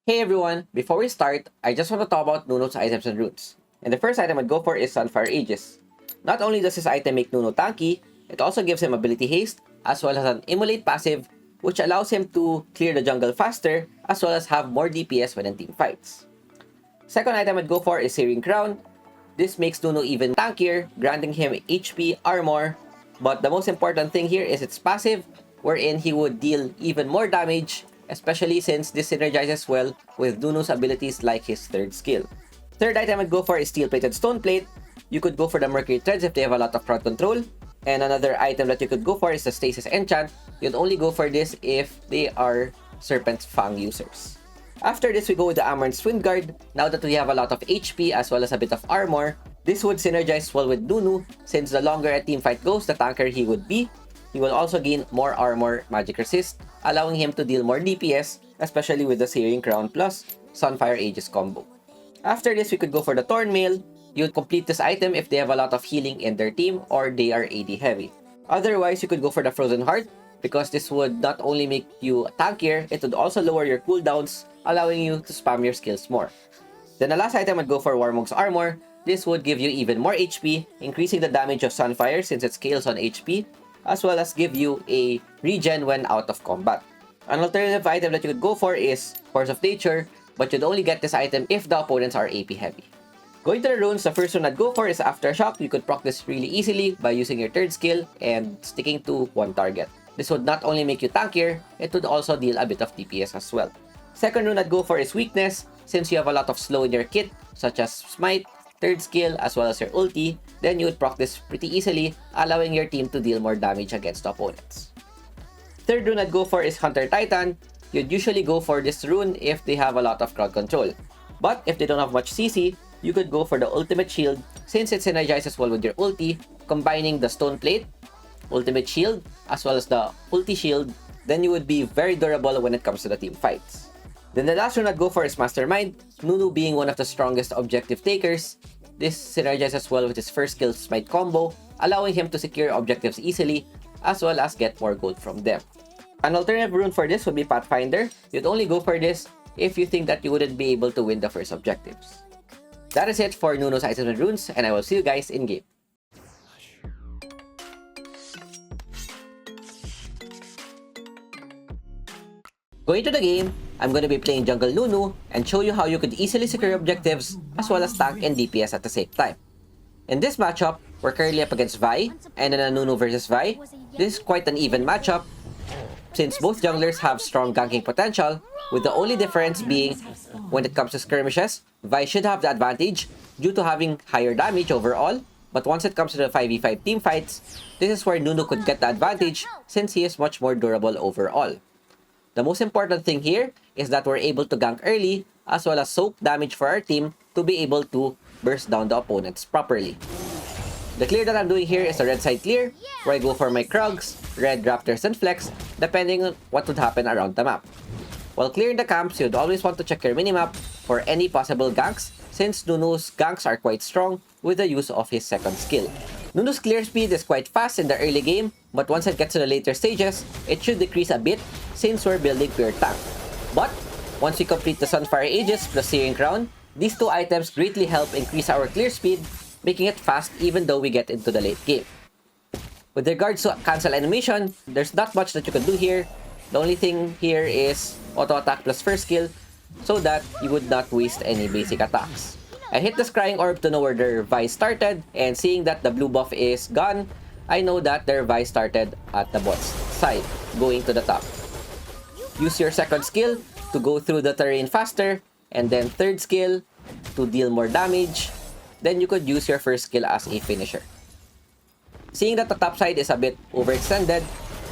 Hey everyone, before we start, I just want to talk about Nuno's items and runes. And the first item I'd go for is Sunfire Aegis. Not only does this item make Nuno tanky, it also gives him ability haste, as well as an immolate passive, which allows him to clear the jungle faster, as well as have more DPS when in team fights. Second item I'd go for is Searing Crown. This makes Nuno even tankier, granting him HP, armor, but the most important thing here is its passive, wherein he would deal even more damage, especially since this synergizes well with Nuno's abilities like his third skill. Third item I'd go for is Steel-Plated Stone Plate. You could go for the Mercury Threads if they have a lot of crowd control. And another item that you could go for is the Stasis Enchant. You'd only go for this if they are Serpent's Fang users. After this, we go with the Amaranth's Guard. Now that we have a lot of HP as well as a bit of armor, this would synergize well with Nunu, since the longer a team fight goes, the tankier he would be. He will also gain more armor, magic resist, allowing him to deal more DPS, especially with the Searing Crown plus Sunfire Aegis combo. After this, we could go for the Thorn Mail. You'd complete this item if they have a lot of healing in their team or they are AD heavy. Otherwise, you could go for the Frozen Heart, because this would not only make you tankier, it would also lower your cooldowns, allowing you to spam your skills more. Then the last item would go for Warmog's Armor. This would give you even more HP, increasing the damage of Sunfire since it scales on HP, as well as give you a regen when out of combat. An alternative item that you could go for is Force of Nature, but you'd only get this item if the opponents are AP heavy. Going to the runes, the first one I'd go for is Aftershock. You could proc this really easily by using your third skill and sticking to one target. This would not only make you tankier, it would also deal a bit of DPS as well. Second rune I'd go for is Weakness. Since you have a lot of slow in your kit, such as Smite, third skill, as well as your ulti, then you would proc this pretty easily, allowing your team to deal more damage against opponents. Third rune I'd go for is Hunter Titan. You'd usually go for this rune if they have a lot of crowd control. But if they don't have much CC, you could go for the Ultimate Shield since it synergizes well with your ulti, combining the Stone Plate, Ultimate Shield, as well as the Ulti Shield, then you would be very durable when it comes to the team fights. Then the last rune I'd go for is Mastermind. Nunu being one of the strongest objective takers, this synergizes well with his first skill Smite combo, allowing him to secure objectives easily, as well as get more gold from them. An alternative rune for this would be Pathfinder. You'd only go for this if you think that you wouldn't be able to win the first objectives. That is it for Nuno's items and runes, and I will see you guys in game. Going to the game, I'm going to be playing Jungle Nunu and show you how you could easily secure objectives as well as tank and DPS at the same time. In this matchup, we're currently up against Vi, and in a Nunu versus Vi, this is quite an even matchup since both junglers have strong ganking potential, with the only difference being when it comes to skirmishes, Vi should have the advantage due to having higher damage overall, but once it comes to the 5v5 team fights, this is where Nunu could get the advantage since he is much more durable overall. The most important thing here is that we're able to gank early as well as soak damage for our team to be able to burst down the opponents properly. The clear that I'm doing here is a red side clear, where I go for my Krugs, red Raptors, and Flex, depending on what would happen around the map. While clearing the camps, you'd always want to check your minimap for any possible ganks, since Nunu's ganks are quite strong with the use of his second skill. Nunu's clear speed is quite fast in the early game, but once it gets to the later stages, it should decrease a bit since we're building pure tank. But once we complete the Sunfire Aegis plus Searing Crown, these two items greatly help increase our clear speed, making it fast even though we get into the late game. With regards to cancel animation, there's not much that you can do here. The only thing here is auto attack plus first skill so that you would not waste any basic attacks. I hit the Scrying Orb to know where their Vi started, and seeing that the blue buff is gone, I know that their Vi started at the bot's side, going to the top. Use your second skill to go through the terrain faster, and then third skill to deal more damage. Then you could use your first skill as a finisher. Seeing that the top side is a bit overextended,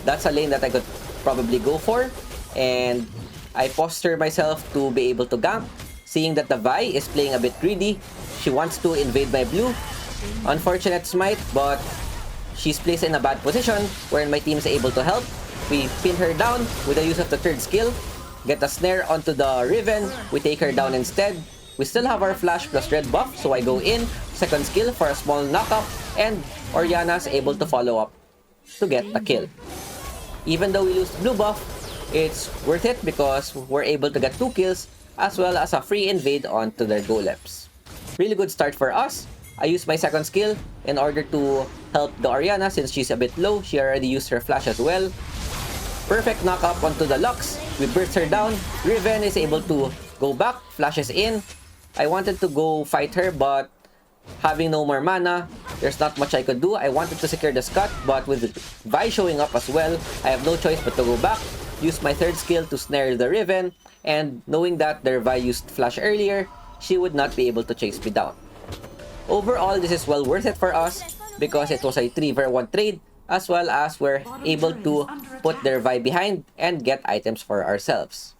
that's a lane that I could probably go for, and I posture myself to be able to gank. Seeing that the Vi is playing a bit greedy, she wants to invade my blue. Unfortunate smite, but she's placed in a bad position wherein my team is able to help. We pin her down with the use of the third skill, get a snare onto the Riven, we take her down instead. We still have our flash plus red buff, so I go in, second skill for a small knockup, and Orianna's able to follow up to get the kill. Even though we lose blue buff, it's worth it because we're able to get 2 kills as well as a free invade onto their golems. Really good start for us. I used my second skill in order to help the Orianna since she's a bit low. She already used her flash as well. Perfect knock up onto the Lux. We burst her down. Riven is able to go back, flashes in. I wanted to go fight her, but having no more mana, there's not much I could do. I wanted to secure the Scud, but with Vi showing up as well, I have no choice but to go back, use my third skill to snare the Riven, and knowing that their Vi used flash earlier, she would not be able to chase me down. Overall, this is well worth it for us because it was a 3v1 trade, as well as we're able to put their Vi behind and get items for ourselves.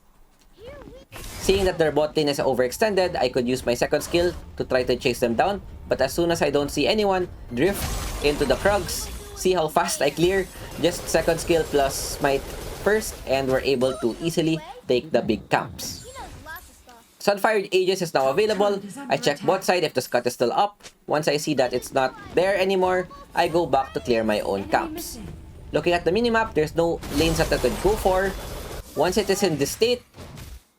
Seeing that their bot lane is overextended, I could use my second skill to try to chase them down, but as soon as I don't see anyone, drift into the Krugs. See how fast I clear? Just second skill plus smite first, and we're able to easily take the big camps. Sunfire Aegis is now available. I check bot side if the Scud is still up. Once I see that it's not there anymore, I go back to clear my own camps. Looking at the minimap, there's no lanes that I could go for. Once it is in this state,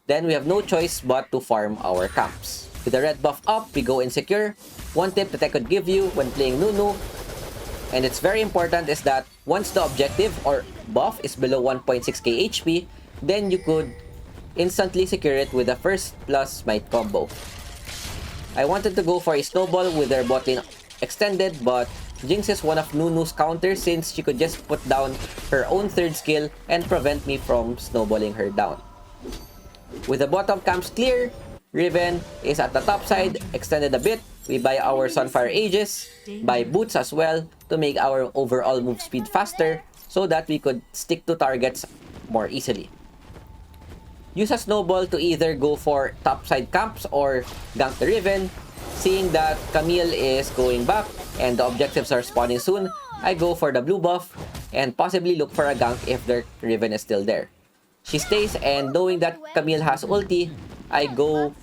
then we have no choice but to farm our camps. With the red buff up, we go insecure. One tip that I could give you when playing Nunu, and it's very important, is that once the objective or buff is below 1.6k HP, then you could instantly secure it with the first plus smite combo. I wanted to go for a snowball with their bot lane extended, but Jinx is one of Nunu's counters since she could just put down her own third skill and prevent me from snowballing her down. With the bottom camps clear, Riven is at the top side, extended a bit. We buy our Sunfire Aegis, buy boots as well to make our overall move speed faster so that we could stick to targets more easily. Use a snowball to either go for topside camps or gank the Riven. Seeing that Camille is going back and the objectives are spawning soon, I go for the blue buff and possibly look for a gank if their Riven is still there. She stays, and knowing that Camille has ulti, I go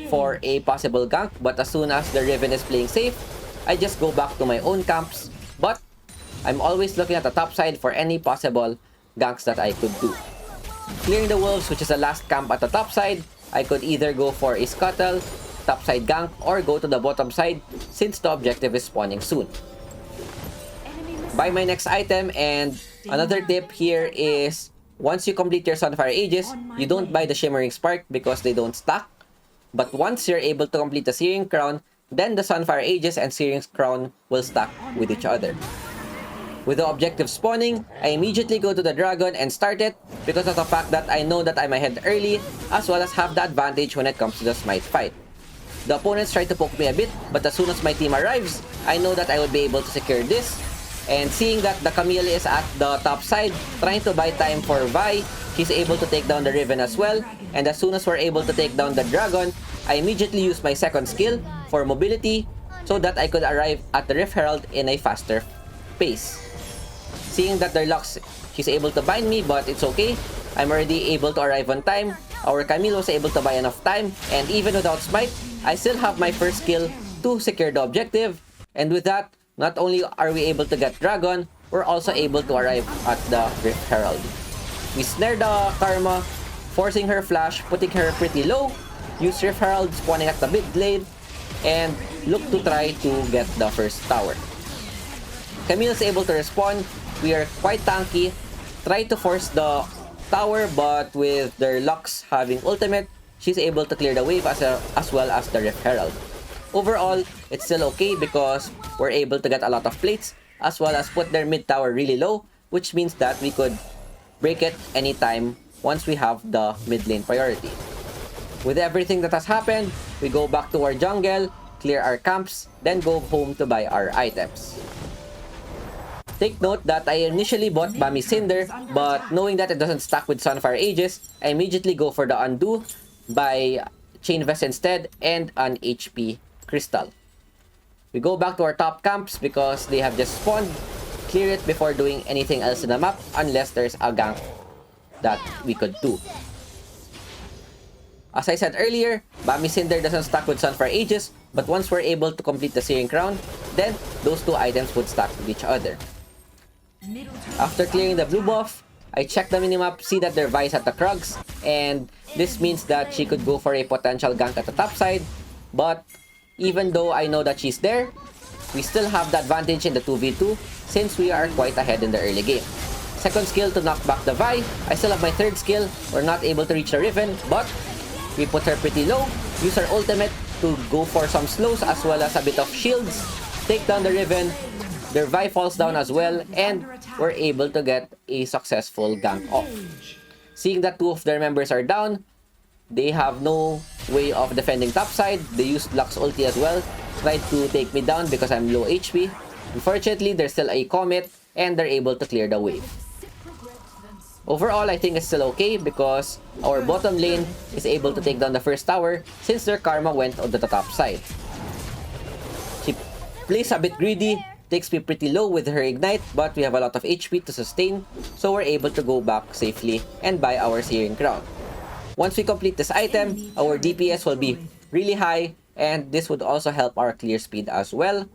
for a possible gank, but as soon as the Riven is playing safe, I just go back to my own camps. But I'm always looking at the top side for any possible ganks that I could do. Clearing the wolves, which is the last camp at the top side, I could either go for a scuttle, top side gank, or go to the bottom side since the objective is spawning soon. Buy my next item, and another tip here is once you complete your Sunfire Aegis, you don't buy the Shimmering Spark because they don't stack. But once you're able to complete the Searing Crown, then the Sunfire Aegis and Searing Crown will stack with each other. With the objective spawning, I immediately go to the dragon and start it because of the fact that I know that I'm ahead early, as well as have the advantage when it comes to the smite fight. The opponents try to poke me a bit, but as soon as my team arrives, I know that I will be able to secure this. And seeing that the Camille is at the top side, trying to buy time for Vi, she's able to take down the Riven as well. And as soon as we're able to take down the dragon, I immediately use my second skill for mobility so that I could arrive at the Rift Herald in a faster pace. Seeing that their Lux, she's able to bind me, but it's okay. I'm already able to arrive on time. Our Camille was able to buy enough time, and even without smite, I still have my first skill to secure the objective. And with that, not only are we able to get dragon, we're also able to arrive at the Rift Herald. We snare the Karma, forcing her flash, putting her pretty low, use Rift Herald spawning at the mid lane, and look to try to get the first tower. Camille's able to respond. We are quite tanky. Try to force the tower, but with their Lux having ultimate, she's able to clear the wave as well as the Rift Herald. Overall, it's still okay because we're able to get a lot of plates as well as put their mid tower really low, which means that we could break it anytime once we have the mid lane priority. With everything that has happened, we go back to our jungle, clear our camps, then go home to buy our items. Take note that I initially bought Bami Cinder, but knowing that it doesn't stack with Sunfire Aegis, I immediately go for the Undo, buy Chain Vest instead, and an HP Crystal. We go back to our top camps because they have just spawned, clear it before doing anything else in the map unless there's a gank that we could do. As I said earlier, Bami Cinder doesn't stack with Sunfire Aegis, but once we're able to complete the Searing Crown, then those two items would stack with each other. After clearing the blue buff, I check the minimap, see that their Vi's at the Krugs, and this means that she could go for a potential gank at the top side. But even though I know that she's there, we still have the advantage in the 2v2 since we are quite ahead in the early game. Second skill to knock back the Vi. I still have my third skill. We're not able to reach the Riven, but we put her pretty low. Use our ultimate to go for some slows as well as a bit of shields. Take down the Riven. Their Vi falls down as well, and we're able to get a successful gank off. Seeing that two of their members are down, they have no way of defending topside. They used Lux ulti as well, tried to take me down because I'm low HP. Unfortunately, there's still a Comet, and they're able to clear the wave. Overall, I think it's still okay because our bottom lane is able to take down the first tower since their Karma went on the top side. She plays a bit greedy, takes me pretty low with her ignite, but we have a lot of HP to sustain, so we're able to go back safely and buy our Searing Crown. Once we complete this item, our DPS will be really high, and this would also help our clear speed as well.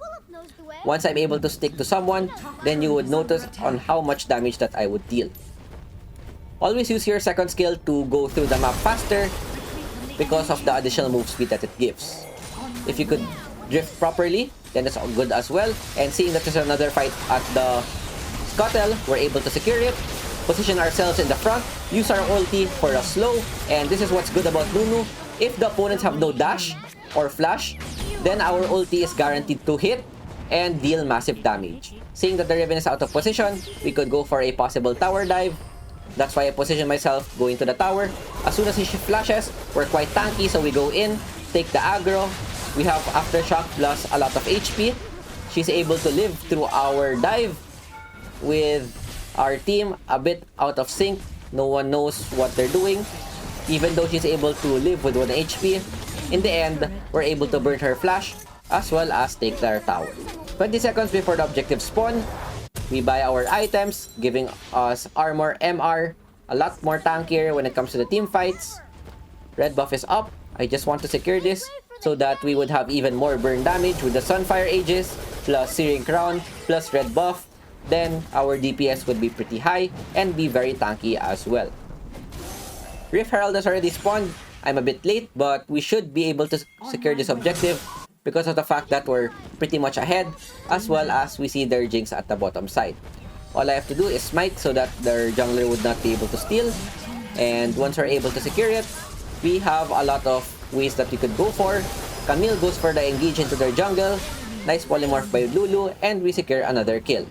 Once I'm able to stick to someone, then you would notice on how much damage that I would deal. Always use your second skill to go through the map faster because of the additional move speed that it gives. If you could drift properly, then it's all good as well. And seeing that there's another fight at the Scuttle, we're able to secure it, position ourselves in the front, use our ulti for a slow, and this is what's good about Nunu. If the opponents have no dash or flash, then our ulti is guaranteed to hit and deal massive damage. Seeing that the Riven is out of position, we could go for a possible tower dive. That's why I position myself going to the tower. As soon as she flashes, we're quite tanky, so we go in, take the aggro. We have Aftershock plus a lot of HP. She's able to live through our dive with our team a bit out of sync. No one knows what they're doing. Even though she's able to live with 1 HP, in the end, we're able to burn her flash as well as take their tower. 20 seconds before the objective spawn, we buy our items, giving us armor, MR, a lot more tankier when it comes to the team fights. Red buff is up. I just want to secure this so that we would have even more burn damage with the Sunfire Aegis, plus Searing Crown, plus red buff. Then our DPS would be pretty high and be very tanky as well. Rift Herald has already spawned. I'm a bit late, but we should be able to secure this objective because of the fact that we're pretty much ahead, as well as we see their Jinx at the bottom side. All I have to do is smite so that their jungler would not be able to steal, and once we're able to secure it, we have a lot of ways that we could go for. Camille goes for the engage into their jungle, nice polymorph by Lulu, and we secure another kill.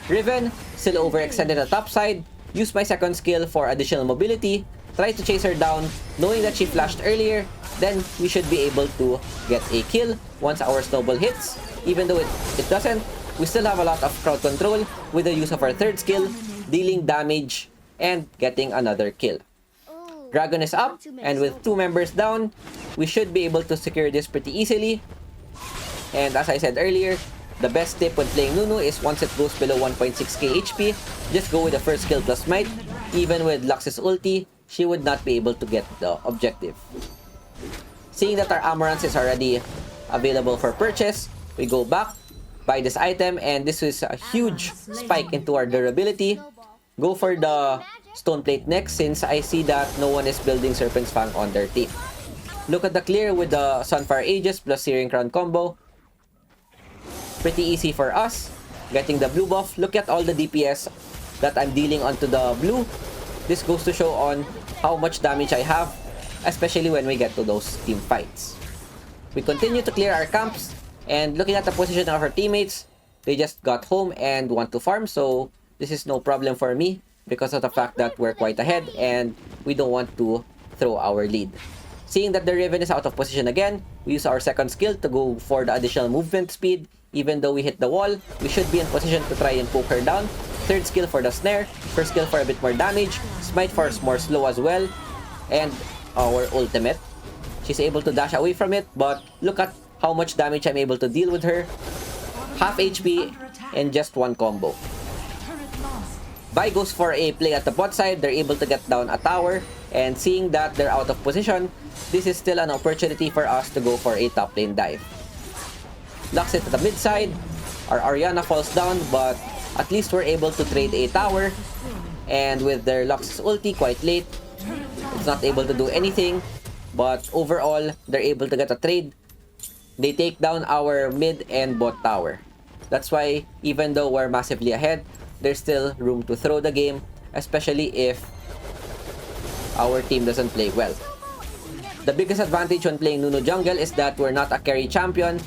Riven, still overextended at the top side, use my second skill for additional mobility, try to chase her down, knowing that she flashed earlier, then we should be able to get a kill once our snowball hits. Even though it doesn't, we still have a lot of crowd control with the use of our third skill, dealing damage and getting another kill. Dragon is up, and with 2 members down, we should be able to secure this pretty easily. And as I said earlier, the best tip when playing Nunu is once it goes below 1.6k HP, just go with the first skill plus might. Even with Lux's ulti, she would not be able to get the objective. Seeing that our Amorance is already available for purchase, we go back, buy this item, and this is a huge spike into our durability. Go for the Stone Plate next since I see that no one is building Serpent's Fang on their team. Look at the clear with the Sunfire Aegis plus Searing Crown combo. Pretty easy for us. Getting the blue buff. Look at all the DPS that I'm dealing onto the blue. This goes to show on how much damage I have, especially when we get to those team fights. We continue to clear our camps, and looking at the position of our teammates, they just got home and want to farm, so this is no problem for me because of the fact that we're quite ahead and we don't want to throw our lead. Seeing that the Riven is out of position again, we use our second skill to go for the additional movement speed. Even though we hit the wall, we should be in position to try and poke her down. Third skill for the snare, first skill for a bit more damage, smite for more slow as well, and our ultimate. She's able to dash away from it, but look at how much damage I'm able to deal with her. Half HP in just one combo. Vi goes for a play at the bot side. They're able to get down a tower, and seeing that they're out of position, this is still an opportunity for us to go for a top lane dive. Lux it at the mid side. Our Ariana falls down, but at least we're able to trade a tower. and with their Lux's ulti quite late, it's not able to do anything. But overall, they're able to get a trade. They take down our mid and bot tower. That's why even though we're massively ahead, there's still room to throw the game, especially if our team doesn't play well. The biggest advantage when playing Nunu jungle is that we're not a carry champion.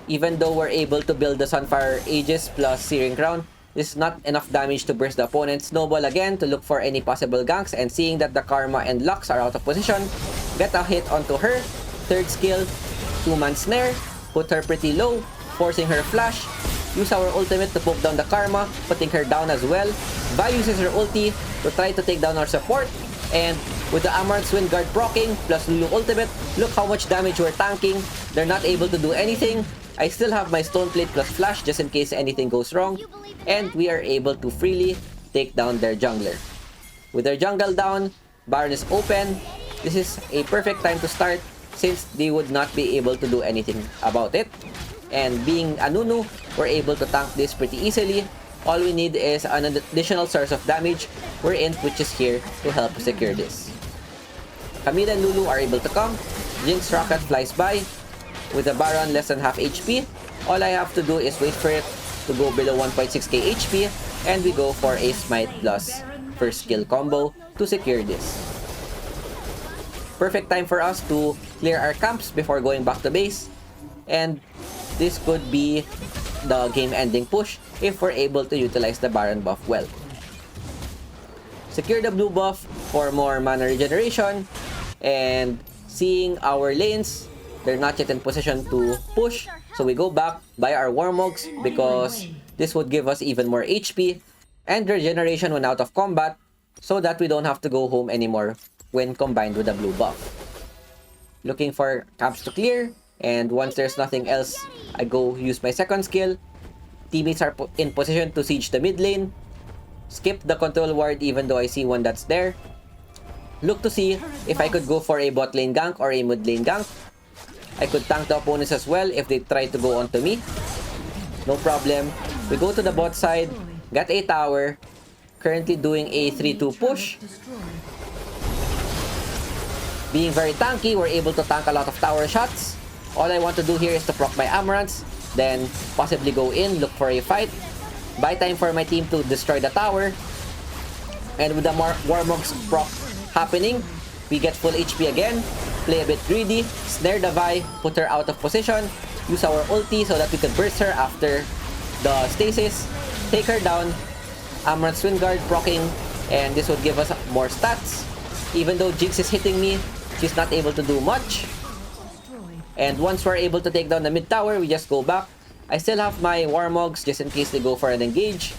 Even though we're able to build the Sunfire Aegis plus Searing Crown, this is not enough damage to burst the opponent's snowball again to look for any possible ganks, and seeing that the Karma and Lux are out of position, get a hit onto her. Third skill, 2-man snare, put her pretty low, forcing her flash. Use our ultimate to poke down the Karma, putting her down as well. Vi uses her ulti to try to take down our support, and with the Amaranth Wind Guard proccing plus Lulu ultimate, look how much damage we're tanking. They're not able to do anything. I still have my Stone Plate plus Flash just in case anything goes wrong, and we are able to freely take down their jungler. With their jungle down, Baron is open. This is a perfect time to start since they would not be able to do anything about it. And being a Nunu, we're able to tank this pretty easily. All we need is an additional source of damage. We're in, which is here to help secure this. Camila and Lulu are able to come. Jinx Rocket flies by. With the Baron less than half HP, all I have to do is wait for it to go below 1.6k HP, and we go for a Smite plus first skill combo to secure this. Perfect time for us to clear our camps before going back to base, and this could be the game-ending push if we're able to utilize the Baron buff well. Secure the blue buff for more mana regeneration, and seeing our lanes, they're not yet in position to push, so we go back, buy our Warmogs because this would give us even more HP and regeneration when out of combat, so that we don't have to go home anymore when combined with the blue buff. Looking for camps to clear, and once there's nothing else, I go use my second skill. Teammates are in position to siege the mid lane. Skip the control ward even though I see one that's there. Look to see if I could go for a bot lane gank or a mid lane gank. I could tank the opponents as well if they try to go onto me. No problem. We go to the bot side, got a tower, currently doing a 3-2 push. Being very tanky, we're able to tank a lot of tower shots. All I want to do here is to proc my Amaranths, then possibly go in, look for a fight. Buy time for my team to destroy the tower. And with the Warmogs proc happening, we get full HP again. Play a bit greedy, snare the Vi, put her out of position, use our ulti so that we can burst her after the stasis, take her down, Amaranth Wind Guard proccing, and this would give us more stats. Even though Jinx is hitting me, she's not able to do much. And once we're able to take down the mid tower, we just go back. I still have my Warmogs just in case they go for an engage.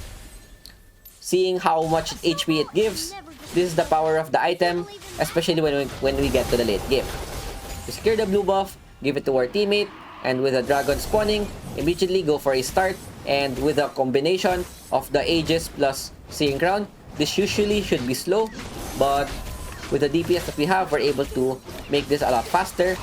Seeing how much HP it gives, this is the power of the item, especially when we get to the late game. We secure the blue buff, give it to our teammate, and with the dragon spawning, immediately go for a start. And with a combination of the Aegis plus Searing Crown, this usually should be slow, but with the DPS that we have, we're able to make this a lot faster.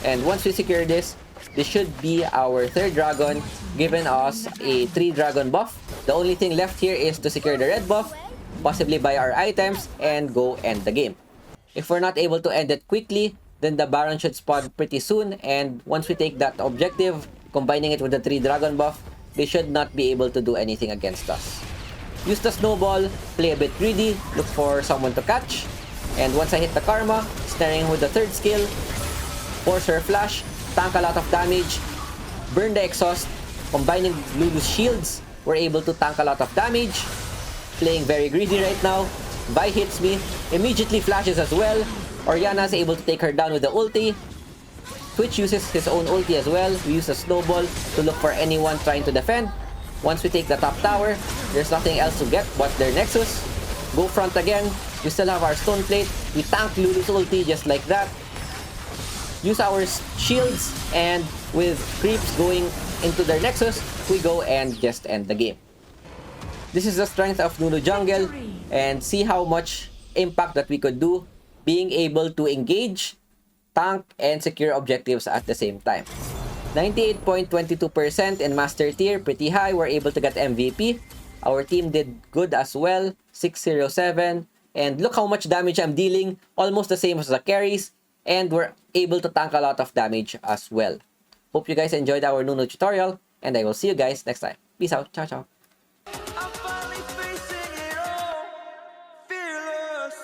And once we secure this, this should be our third dragon, giving us a 3 dragon buff. The only thing left here is to secure the red buff, possibly buy our items, and go end the game. If we're not able to end it quickly, then the Baron should spawn pretty soon, and once we take that objective, combining it with the 3 dragon buff, they should not be able to do anything against us. Use the snowball, play a bit greedy, look for someone to catch, and once I hit the Karma, snaring with the third skill, force her flash, tank a lot of damage, burn the exhaust, combining Lulu's shields, we're able to tank a lot of damage. Playing very greedy right now. Vi hits me, immediately flashes as well. Orianna is able to take her down with the ulti. Twitch uses his own ulti as well. We use a snowball to look for anyone trying to defend. Once we take the top tower, there's nothing else to get but their Nexus. Go front again. We still have our Stone Plate. We tank Lulu's ulti just like that. Use our shields, and with creeps going into their Nexus, we go and just end the game. This is the strength of Nunu jungle, and see how much impact that we could do being able to engage, tank, and secure objectives at the same time. 98.22% in master tier, pretty high. We're able to get MVP. Our team did good as well, 607. And look how much damage I'm dealing, almost the same as the carries. And we're able to tank a lot of damage as well. Hope you guys enjoyed our Nunu tutorial, and I will see you guys next time. Peace out. Ciao, ciao. I'm finally facing it all, fearless.